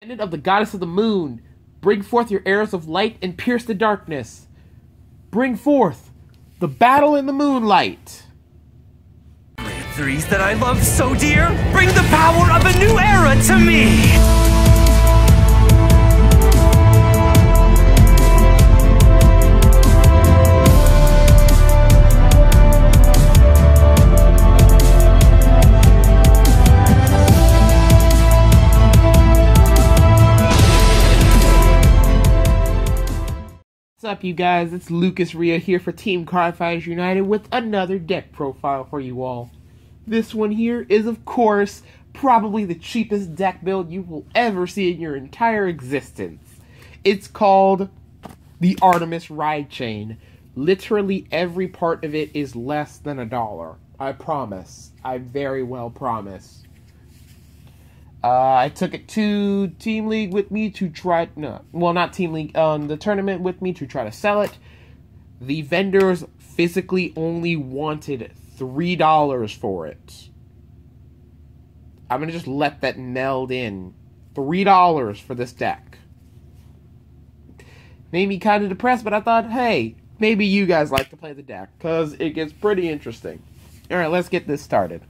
Descendant of the goddess of the moon, bring forth your arrows of light and pierce the darkness. Bring forth the battle in the moonlight. Threes that I love so dear, bring the power of a new era to me! What's up, you guys? It's Lucas Rhea here for Team Cardfighters United with another deck profile for you all. This one here is, of course, probably the cheapest deck build you will ever see in your entire existence. It's called the Artemis Ride Chain. Literally every part of it is less than $1. I promise. I very well promise. I took it to Team League with me to try... No, well, not Team League. The tournament with me to try to sell it. The vendors physically only wanted $3 for it. I'm going to just let that meld in. $3 for this deck. Made me kind of depressed, but I thought, hey, maybe you guys like to play the deck, because it gets pretty interesting. Alright, let's get this started.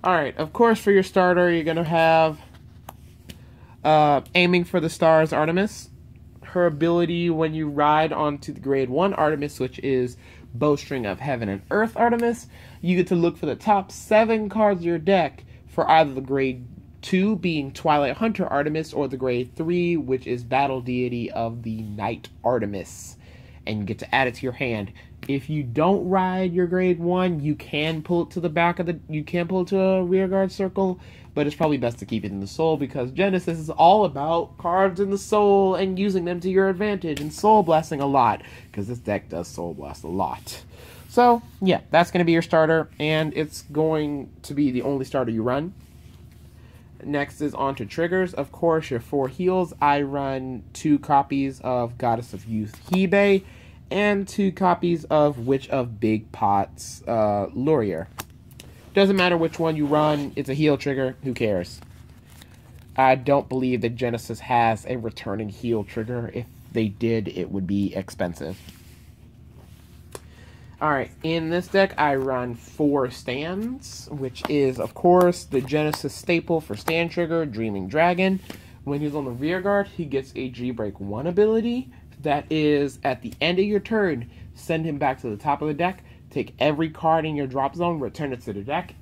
Alright, of course, for your starter, you're going to have Aiming for the Stars Artemis. Her ability when you ride onto the Grade 1 Artemis, which is Bowstring of Heaven and Earth Artemis, you get to look for the top 7 cards of your deck for either the Grade 2, being Twilight Hunter Artemis, or the Grade 3, which is Battle Deity of the Night Artemis. And you get to add it to your hand. If you don't ride your Grade 1, you can pull it to the back of the... You can pull it to a rearguard circle, but it's probably best to keep it in the soul, because Genesis is all about cards in the soul and using them to your advantage, and soul blasting a lot, because this deck does soul blast a lot. So, yeah, that's going to be your starter, and it's going to be the only starter you run. Next is on to triggers. Of course, your 4 heals. I run 2 copies of Goddess of Youth Hebe and 2 copies of Witch of Big Pots Laurier. Doesn't matter which one you run. It's a heal trigger. Who cares? I don't believe that Genesis has a returning heal trigger. If they did, it would be expensive. Alright, in this deck, I run 4 stands, which is, of course, the Genesis staple for stand trigger, Dreaming Dragon. When he's on the rear guard, he gets a G-Break 1 ability. That is, at the end of your turn, send him back to the top of the deck, take every card in your drop zone, return it to the deck,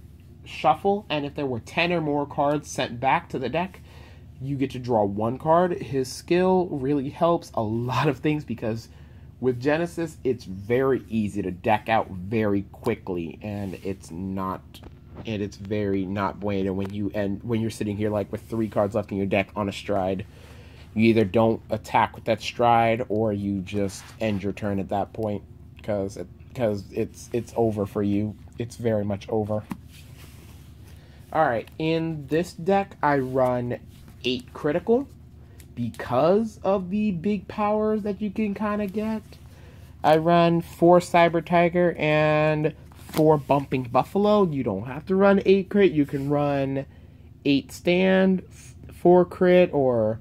shuffle, and if there were 10 or more cards sent back to the deck, you get to draw 1 card. His skill really helps a lot of things, because with Genesis, it's very easy to deck out very quickly, and it's very not bueno when you're sitting here like with 3 cards left in your deck on a stride. You either don't attack with that stride, or you just end your turn at that point, because it's over for you. It's very much over. Alright, in this deck, I run 8 critical, because of the big powers that you can kind of get. I run 4 Cyber Tiger and 4 Bumping Buffalo. You don't have to run 8 crit. You can run 8 stand, 4 crit, or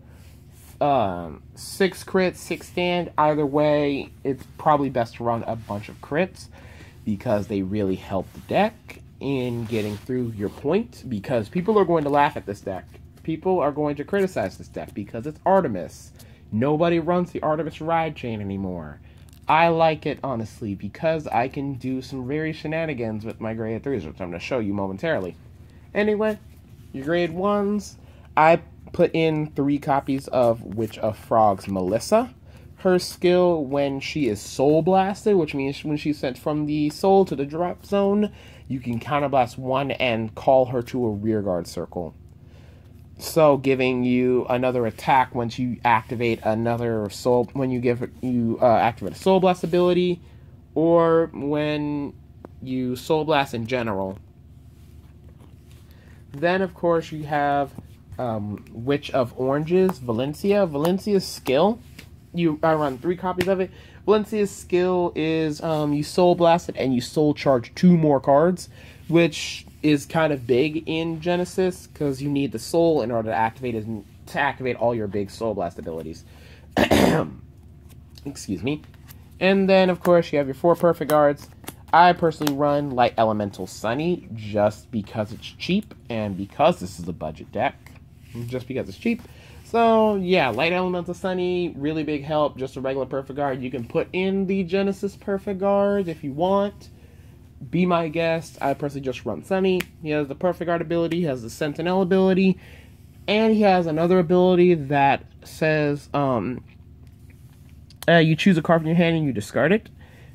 6 crit, 6 stand. Either way, it's probably best to run a bunch of crits, because they really help the deck in getting through your point, because people are going to laugh at this deck. People are going to criticize this deck because it's Artemis. Nobody runs the Artemis Ride Chain anymore. I like it, honestly, because I can do some very shenanigans with my Grade 3s, which I'm going to show you momentarily. Anyway, your Grade 1s, I put in 3 copies of Witch of Frogs Melissa. Her skill when she is soul blasted, which means when she's sent from the soul to the drop zone, you can counterblast 1 and call her to a rearguard circle. So, giving you another attack once you activate another soul, when you activate a soul blast ability, or when you soul blast in general. Then, of course, you have Witch of Oranges, Valencia. Valencia's skill, I run 3 copies of it. Valencia's skill is you soul blast it and you soul charge 2 more cards, which is kind of big in Genesis, because you need the soul in order to activate to activate all your big Soul Blast abilities. Excuse me. And then, of course, you have your 4 perfect guards. I personally run Light Elemental Sunny just because it's cheap and because this is a budget deck. Just because it's cheap. So, yeah, Light Elemental Sunny, really big help. Just a regular perfect guard. You can put in the Genesis perfect guard if you want. Be my guest. I personally just run Sunny. He has the perfect guard ability. He has the Sentinel ability. And he has another ability that says, you choose a card from your hand and you discard it.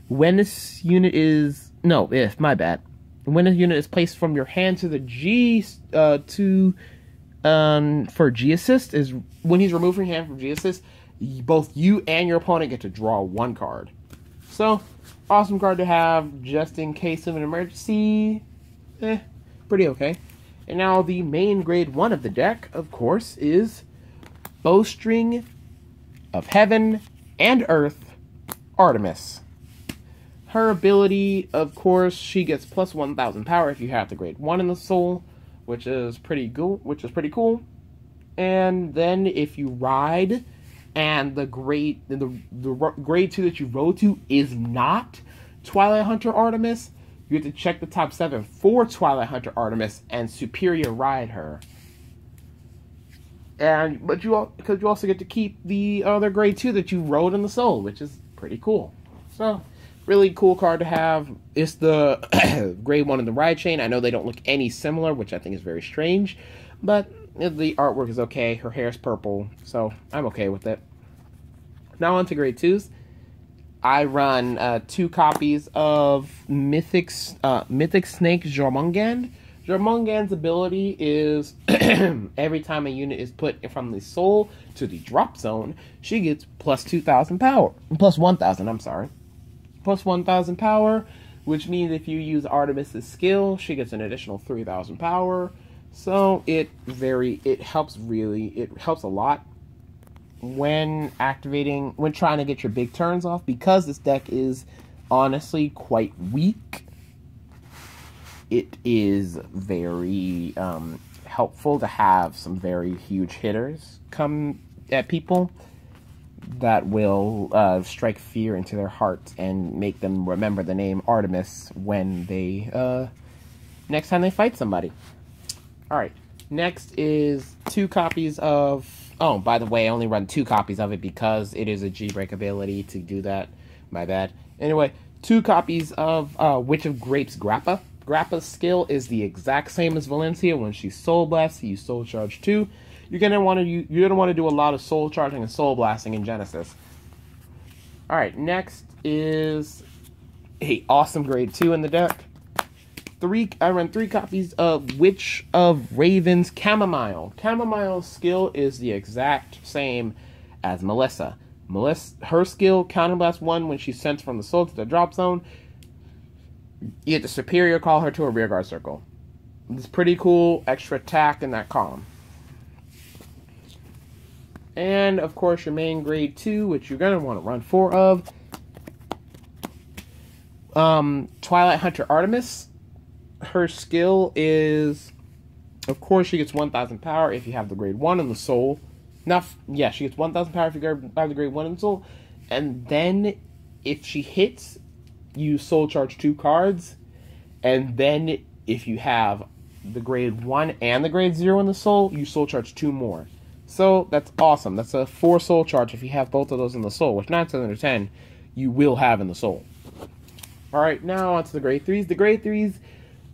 When this unit is... No, my bad. When a unit is placed from your hand to the G... for G assist, is when he's removed from your hand from G assist, both you and your opponent get to draw 1 card. So, awesome card to have just in case of an emergency. Pretty okay. And now the main grade 1 of the deck, of course, is Bowstring of Heaven and Earth, Artemis. Her ability, of course, she gets plus 1,000 power if you have the grade 1 in the soul, which is pretty cool. And then if you ride, and the grade 2 that you rode to is not Twilight Hunter Artemis, you have to check the top 7 for Twilight Hunter Artemis and superior ride her. But you also get to keep the other grade 2 that you rode in the soul, which is pretty cool. So, really cool card to have. It's the grade 1 in the ride chain. I know they don't look any similar, which I think is very strange, but the artwork is okay. Her hair's purple, so I'm okay with it. Now on to grade 2s. I run 2 copies of Mythic Snake Jormungand. Jormungand's ability is every time a unit is put from the soul to the drop zone, she gets plus 2,000 power. Plus 1,000, I'm sorry. Plus 1,000 power, which means if you use Artemis's skill, she gets an additional 3,000 power. So it helps a lot when trying to get your big turns off, because this deck is honestly quite weak. It is very helpful to have some very huge hitters come at people that will strike fear into their hearts and make them remember the name Artemis when they next time they fight somebody. Alright, next is 2 copies of... Oh, by the way, I only run 2 copies of it because it is a G-Break ability to do that. My bad. Anyway, 2 copies of Witch of Grapes Grappa. Grappa's skill is the exact same as Valencia. When she Soul Blasts, you Soul Charge 2. You're gonna want to do a lot of Soul Charging and Soul Blasting in Genesis. Alright, next is a awesome grade 2 in the deck. I run 3 copies of Witch of Ravens Chamomile. Chamomile's skill is the exact same as Melissa. Her skill, Counterblast 1 when she's sent from the soul to the drop zone. You get the superior call her to a rearguard circle. It's pretty cool, extra attack in that column. And, of course, your main grade 2, which you're going to want to run 4 of. Twilight Hunter Artemis. Her skill is, of course, she gets 1,000 power if you have the grade 1 in the soul. She gets 1,000 power if you have the grade 1 in the soul. And then, if she hits, you soul charge 2 cards. And then, if you have the grade 1 and the grade 0 in the soul, you soul charge 2 more. So, that's awesome. That's a 4 soul charge if you have both of those in the soul, which 9 times out of 10, you will have in the soul. Alright, now on to the grade 3s. The grade 3s...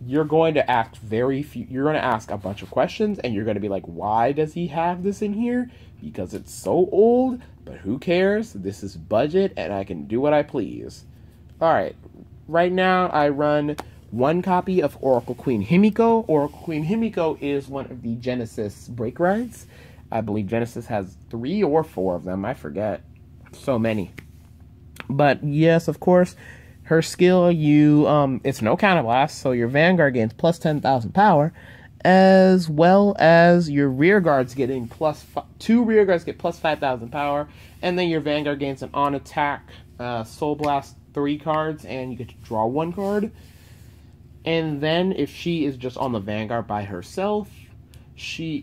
You're going to ask a bunch of questions, and you're going to be like, why does he have this in here? Because it's so old, but who cares? This is budget, and I can do what I please. Alright, right now I run 1 copy of Oracle Queen Himiko. Oracle Queen Himiko is one of the Genesis break rides. I believe Genesis has 3 or 4 of them, I forget. So many. But yes, of course... Her skill, it's no counterblast, so your Vanguard gains plus 10,000 power, as well as your rear guards getting 2 rear guards get plus 5,000 power, and then your Vanguard gains an on attack Soul Blast 3 cards, and you get to draw 1 card. And then if she is just on the Vanguard by herself,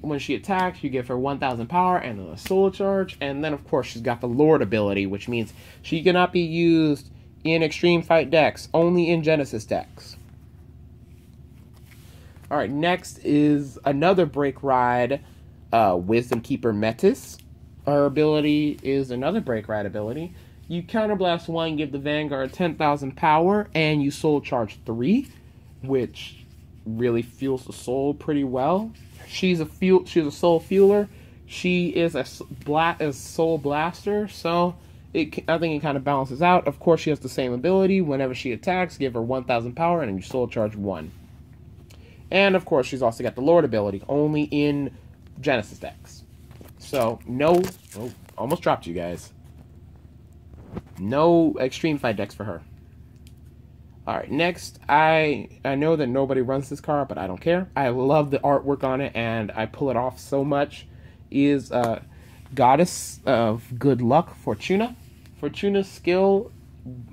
when she attacks, you give her 1,000 power and a soul charge. And then, of course, she's got the Lord ability, which means she cannot be used in Extreme Fight decks, only in Genesis decks. Alright, next is another Break Ride, Wisdom Keeper Metis. Her ability is another Break Ride ability. You Counterblast 1, give the Vanguard 10,000 power, and you Soul Charge 3, which really fuels the soul pretty well. She's a soul fueler. She is a soul blaster, so I think it kind of balances out. Of course, she has the same ability. Whenever she attacks, give her 1,000 power, and you Soul Charge 1. And of course, she's also got the Lord ability, only in Genesis decks. So almost dropped you guys. No Extreme Fight decks for her. Alright, next, I know that nobody runs this card, but I don't care. I love the artwork on it, and I pull it off so much, is Goddess of Good Luck, Fortuna. Fortuna's skill,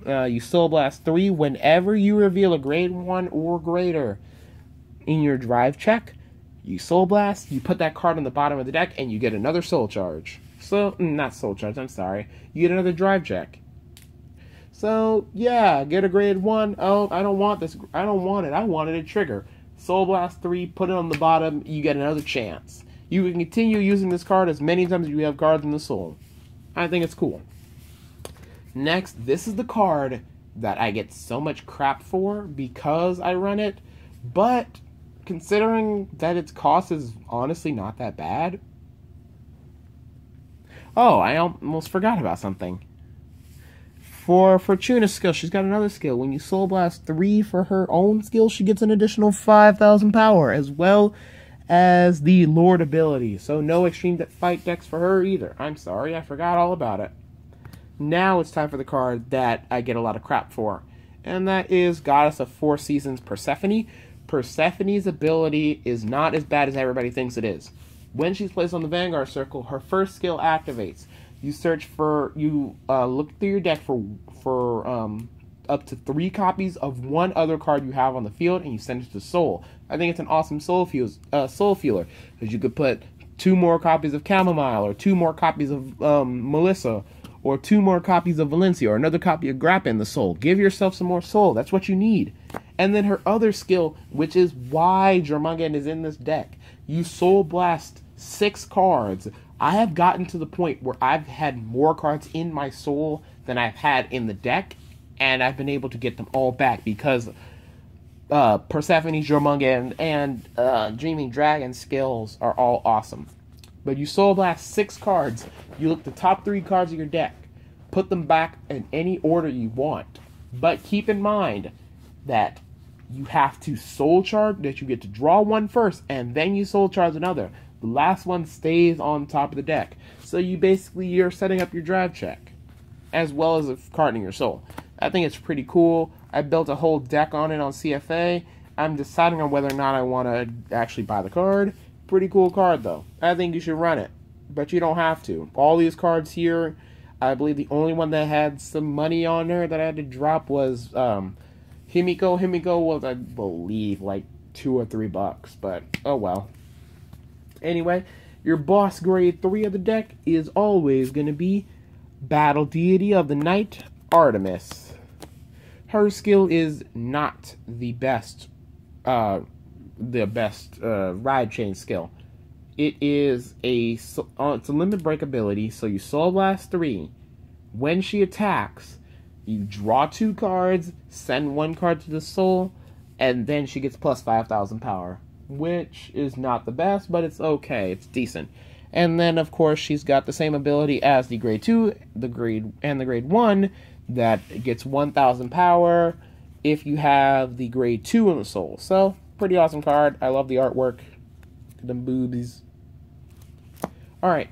you Soul Blast 3 whenever you reveal a grade 1 or greater in your drive check. You Soul Blast, you put that card on the bottom of the deck, and you get another Soul Charge. So, not Soul Charge, I'm sorry. You get another drive check. So, yeah, get a grade 1. Oh, I don't want this. I don't want it. I wanted a trigger. Soul Blast 3, put it on the bottom, you get another chance. You can continue using this card as many times as you have cards in the soul. I think it's cool. Next, this is the card that I get so much crap for because I run it, but considering that its cost is honestly not that bad. Oh, I almost forgot about something. For Fortuna's skill, she's got another skill. When you Soul Blast 3 for her own skill, she gets an additional 5,000 power, as well as the Lord ability. So no Extreme Fight decks for her either. I'm sorry, I forgot all about it. Now it's time for the card that I get a lot of crap for, and that is Goddess of Four Seasons, Persephone. Persephone's ability is not as bad as everybody thinks it is. When she's placed on the Vanguard Circle, her first skill activates. You look through your deck for up to 3 copies of one other card you have on the field, and you send it to Soul. I think it's an awesome soul fueler, because you could put 2 more copies of Chamomile, or 2 more copies of Melissa, or 2 more copies of Valencia, or another copy of Grappa in the Soul. Give yourself some more Soul. That's what you need. And then her other skill, which is why Jormungand is in this deck, you Soul Blast 6 cards. I have gotten to the point where I've had more cards in my soul than I've had in the deck, and I've been able to get them all back because Persephone, Jormungand, and Dreaming Dragon skills are all awesome. But you Soul Blast 6 cards, you look the top 3 cards of your deck, put them back in any order you want. But keep in mind that you have to Soul Charge, that you get to draw one first, and then you Soul Charge another. The last one stays on top of the deck. So you're setting up your drive check, as well as a card in your soul. I think it's pretty cool. I built a whole deck on it on CFA. I'm deciding on whether or not I want to actually buy the card. Pretty cool card, though. I think you should run it, but you don't have to. All these cards here, I believe the only one that had some money on there that I had to drop was Himiko. Himiko was, I believe, like $2 or $3, but oh well. Anyway, your boss grade 3 of the deck is always going to be Battle Deity of the Night, Artemis. Her skill is not the best ride chain skill. It is it's a limit break ability, so you Soul Blast 3. When she attacks, you draw 2 cards, send 1 card to the soul, and then she gets plus 5,000 power, which is not the best, but it's okay. It's decent. And then, of course, she's got the same ability as the grade 2, the grade 1, that gets 1,000 power if you have the grade 2 in the soul. So, pretty awesome card. I love the artwork. Them boobies. Alright.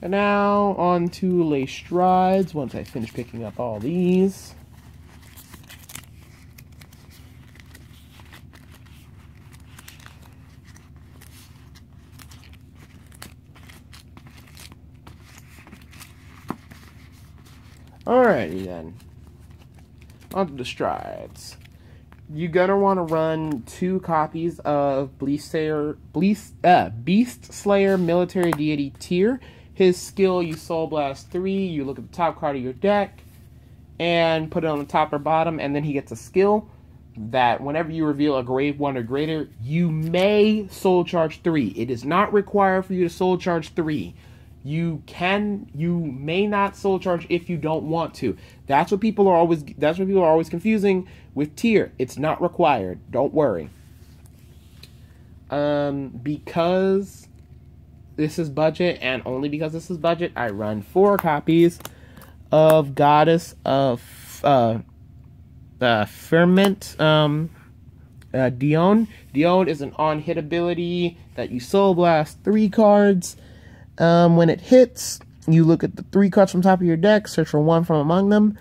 And now, on to Lay Strides, once I finish picking up all these. Alrighty then. On to the Strides. you're gonna want to run 2 copies of Beast Slayer Military Deity Tier. His skill, you Soul Blast 3, you look at the top card of your deck, and put it on the top or bottom, and then he gets a skill that whenever you reveal a grade 1 or greater, you may Soul Charge 3. It is not required for you to Soul Charge 3. You may not Soul Charge if you don't want to. That's what people are always confusing with tier. It's not required. Don't worry. Because this is budget, and only because this is budget, I run 4 copies of Goddess of Ferment. Dion. Dion is an on-hit ability that you Soul Blast 3 cards. When it hits, you look at the 3 cards from top of your deck, search for 1 from among them,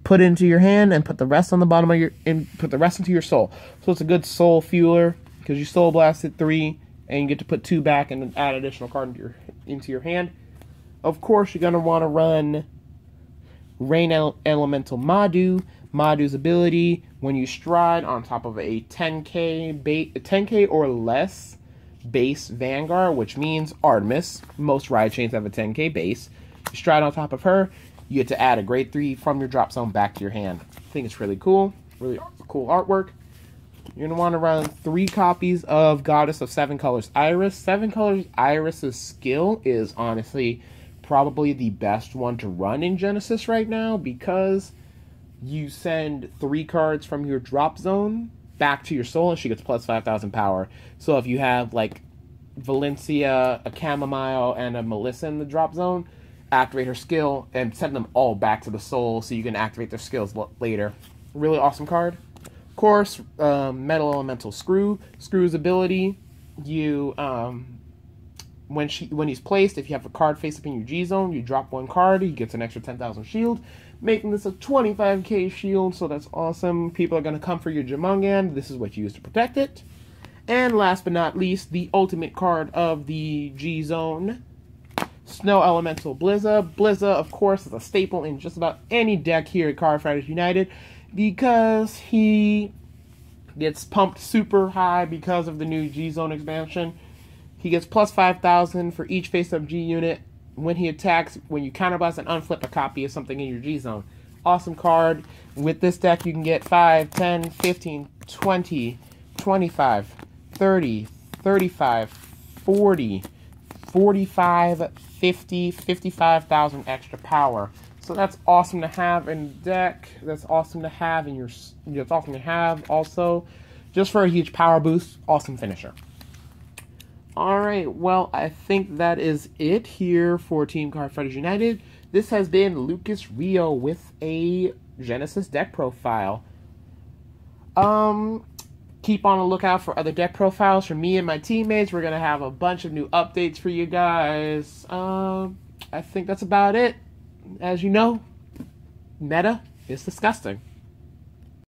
put it into your hand, and put the rest on the bottom of your, put the rest into your soul. So it's a good soul fueler because you Soul Blasted 3, and you get to put 2 back and then add additional card into your hand. Of course, you're gonna want to run Rain Elemental Madu. Madu's ability, when you stride on top of a 10k or less base Vanguard, which means Artemis. Most ride chains have a 10k base. You stride on top of her, you get to add a grade 3 from your drop zone back to your hand. I think it's really cool. Really cool artwork. You're going to want to run 3 copies of Goddess of 7 Colors Iris. 7 Colors Iris's skill is honestly probably the best one to run in Genesis right now, because you send 3 cards from your drop zone back to your soul, and she gets plus 5,000 power. So if you have like Valencia, a Chamomile, and a Melissa in the drop zone, activate her skill and send them all back to the soul so you can activate their skills later. Really awesome card. Of course, Metal Elemental Screw. Screw's ability, you when he's placed, if you have a card face up in your G zone, you drop 1 card, he gets an extra 10,000 shield, making this a 25k shield, so that's awesome. People are going to come for your Jumongan. This is what you use to protect it. And last but not least, the ultimate card of the G zone, Snow Elemental Blizza. Blizza, of course, is a staple in just about any deck here at Cardfighters United, because he gets pumped super high because of the new G zone expansion. He gets plus 5,000 for each face-up G unit. When he attacks, when you counterblast and unflip a copy of something in your G zone. Awesome card. With this deck, you can get 5, 10, 15, 20, 25, 30, 35, 40, 45, 50, 55,000 extra power. So that's awesome to have in the deck. That's awesome to have in your. That's awesome to have also, just for a huge power boost. Awesome finisher. Alright, well, I think that is it here for Team Cardfighters United. This has been Lucas Rio with a Genesis deck profile. Keep on the lookout for other deck profiles from me and my teammates. We're going to have a bunch of new updates for you guys. I think that's about it. As you know, meta is disgusting.